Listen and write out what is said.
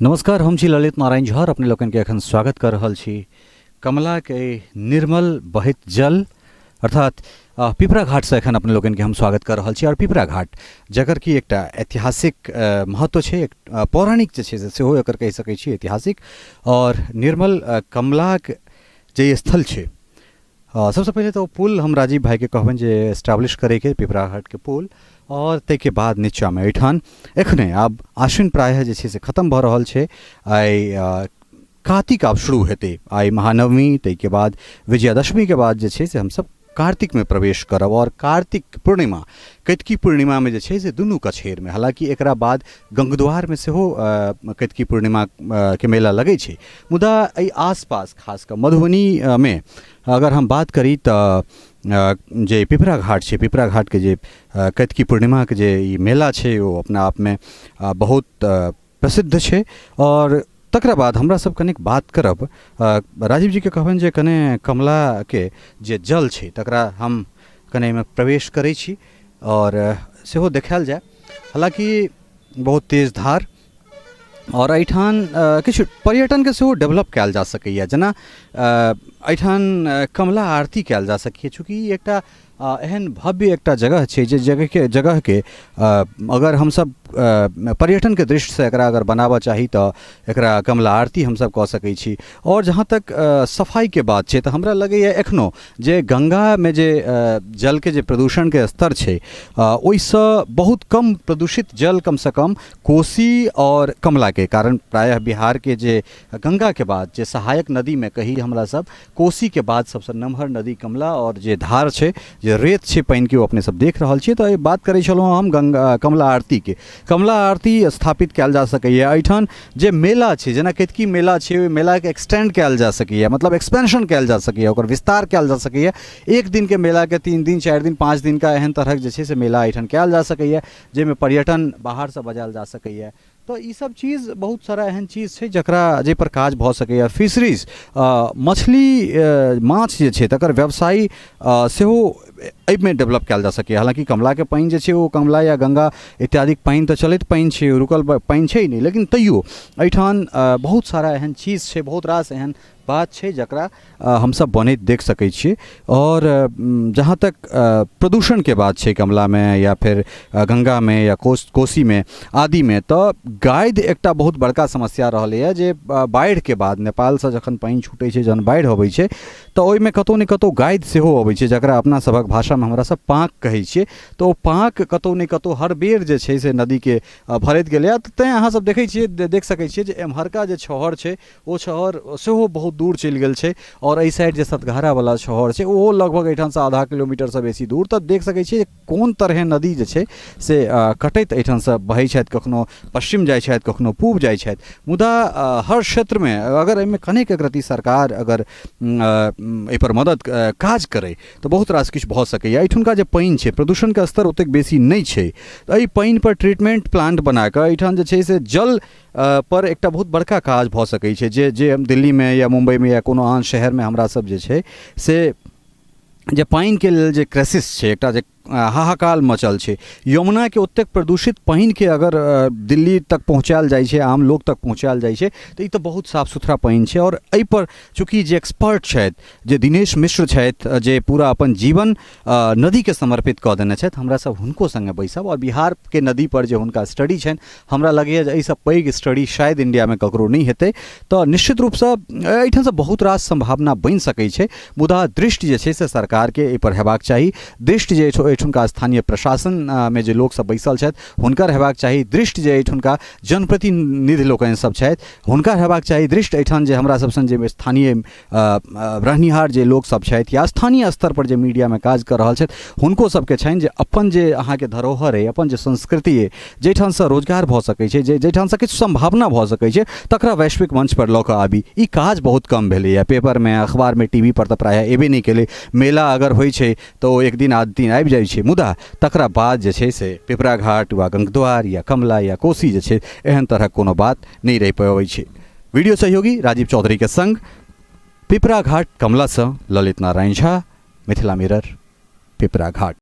नमस्कार, हम छी ललित नारायण झा और अपने लोगन के अखन स्वागत कर रहल छी कमला के निर्मल बहित जल अर्थात पिपरा घाट से एखन अपने लोगन के हम स्वागत कर रहल छी। और पिपरा घाट जकर की एकटा ऐतिहासिक महत्व छै, एक पौराणिक जे छै सेहो एकर कहि सकै छी ऐतिहासिक और निर्मल कमला के जे स्थल छै। सबसे पहले तो पुल हम राजीव भाई के कहबन जे एस्टाब्लिश करे के पिपरा घाट के पुल और ताहिके बाद नीचा में एठान एखने आब आश्विन प्रायः जे छै से खत्म भ रहल छै। आई कार्तिक आब शुरू हेतै, आई महानवमी ताहिके बाद विजयादशमी के बाद जे छै से हम सब कार्तिक में प्रवेश करब। और कार्तिक पूर्णिमा कैतकी पूर्णिमा में जे छै से दुनू कछेर में, हालांकि एकरा बाद गंगद्वार में सेहो कैतकी पूर्णिमा के मेला लगे छै, मुदा एहि आसपास खासकर मधुबनी में अगर हम बात करी तो जे पिपरा घाट छै, पिपरा घाट के जे कैतकी पूर्णिमा के जे ई मेला छै वो अपना आप में बहुत प्रसिद्ध छै। और तकरा बाद हमरा सब कनिक बात करब राजीव जी के कहबन जे कने कमला के जे जल छै तकरा हम कने में प्रवेश करै छी और सेहो देखायल जाय। हालांकि बहुत तेज धार और एठान किछु पर्यटन के सेहो डेवलप कयल जा सकैए, जेना एठान कमला आरती कयल जा सकैए, चूँकि एकटा एहन भव्य एकटा जगह छै जे जगह के अगर हम सब पर्यटन के दृष्टि से एकरा अगर बनाबऽ चाही तो एकरा कमला आरती हम सब कऽ सकै छी। और जहाँ तक सफाई के बात छै तो हमरा लगैए एखनो जे गंगा में जे जल के जे प्रदूषण के स्तर छै ओइसँ बहुत कम प्रदूषित जल कम से कम कोसी और कमला के कारण प्रायः बिहार के जे गंगा के बाद जे सहायक नदी में कही हमरा सब कोसी के बाद सबसे नमहर नदी कमला और जे धार छै जे रेत छै पानि के, वो अपने सब देख रहल छियै। तो बात करै छलहुँ हम कमला आरती के। कमला आरती स्थापित कयल जा सकैए एहिठाम जे मेला छै, जेना केतकी मेला छै, ओहि मेला के एक्सटेंड कयल जा सकैए, मतलब एक्सपेंशन कयल जा सकैए, ओकर विस्तार कयल जा सकैए। एक दिन के मेला के 3 दिन 4 दिन 5 दिन का एहन तरहक जे छै से मेला एहिठाम कयल जा सकैए, जाहिमे पर्यटन बाहर से बजायल जा सकैए। तो ई सब चीज़ बहुत सारा एहन चीज़ छै जकरा जे पर काज भऽ सकैए। फिशरीज मछली माछ जे छै तकर व्यवसाय सेहो एहिमे डेवलप कयल जा सकैए। हालांकि कमला के पानि जे छै ओ कमला या गंगा इत्यादि पानि तऽ चलैत पानि छै, रुकल पानि छै नहीं, लेकिन तैयो एहिठाम बहुत सारा एहन चीज़ छै, बहुत रास एहन बात छै जकरा हम सब बनैत देख सकै छियै। और जहाँ तक प्रदूषण के बात छै कमला में या फिर गंगा में या कोसी में आदि में, तो गाइड एकटा बहुत बड़का समस्या रहलै है जे बाढ़ि के बाद नेपाल से जखन पानि छूटै छै, जहन बाढ़ि अबै छै तो ओहिमे कतौ ने कतौ गाइड सेहो अबै छै, जकरा अपना सबक भाषा में हमरा सब पाँक कहै छियै। तो ओ पाँक कतौ ने कतौ हर बेर जे छै से नदी के भरैत गेलै। तैँ अहाँ सब देखै छियै, देख सकै छियै जे एम्हरका जे छहर छै ओ छहर सेहो बहुत दूर चलि गेल छै, और एहि साइड जे सतघारा वाला शहर छै ओहो लगभग एहिठाम से आधा किलोमीटर से बेसी दूर। तऽ देख सकै छियै कोन तरहे नदी जे छै से कटैत एहिठाम से बहै छथि, कखनो पश्चिम जाइ छथि, कखनो पूब जाइ छथि। मुदा हर क्षेत्र में अगर एहिमे कनेक एक रति सरकार अगर एहि पर मदद काज करे तो बहुत रास किछु भऽ सकैए। एहिठुनका जे पानि छै प्रदूषण के स्तर ओतेक बेसी नहि छै, तऽ एहि पानि पर ट्रीटमेंट प्लांट बना कऽ एहिठाम जे छै से जल पर एकटा बहुत बड़का काज भऽ सकै छै। जे दिल्ली में या मुंबई में या कोनो आन शहर में हमरा सब जे छै से जे पानि के लेल जे क्राइसिस छै, एकटा जे हाहाकार मचल छै, यमुना के ओतेक प्रदूषित पानि के अगर दिल्ली तक पहुँचायल जाइ छै, आम लोग तक पहुँचायल जाइ छै, तऽ ई तऽ बहुत साफ सुथरा पानि छै। और एहि पर चूँकि जे एक्सपर्ट छथि, जे दिनेश मिश्र छथि, जे पूरा अपन जीवन नदी के समर्पित कऽ देने छथि, हमरा सब हुनको संगे बैसब और बिहार के नदी पर जे हुनका स्टडी छनि, हमरा लगैए जे एहिसँ पैघ स्टडी शायद इंडिया में ककरो नहीं हेतै। तऽ निश्चित रूप से एहिठाम से बहुत रास संभावना बनि सकै छै, मुदा दृष्टि जे छै से सरकार के एहि पर हेबाक चाही। दृष्टि जे एहिठुनका स्थानीय प्रशासन में जे लोग सब बैसल छथि हुनकर हेबाक चाही। दृष्टि जे एहिठुनका जनप्रतिनिधि लोकनि सब छथि हुनकर हेबाक चाही। दृष्टि एहिठाम जे हमरा सब सन जे स्थानीय रहनिहार जे लोग सब छथि या स्थानीय स्तर पर जे मीडिया में काज कर रहल छथि हुनको सबके छनि जे अपन जे अहाँके धरोहर अइ, अपन जे संस्कृति अइ, जाहिठाम से रोजगार भऽ सकै छै, जाहिठाम से किछु संभावना भऽ सकै छै, तकरा वैश्विक मंच पर लऽ कऽ आबी। ई काज बहुत कम भेलैए, पेपर में, अखबार में, टीवी पर तऽ प्रायः एबे नहि केलै। मेला अगर होइ छै तो एक दिन आध दिन आबि जाइ छै, मुदा तकरा बाद जे छै से पिपरा घाट वा गंगद्वार या कमला या कोसी जे छै एहन तरह कोनो बात नहीं रहि पाबै छै। वीडियो सहयोगी राजीव चौधरी के संग पिपरा घाट कमला से ललित नारायण झा, मिथिला मिरर, पिपरा घाट।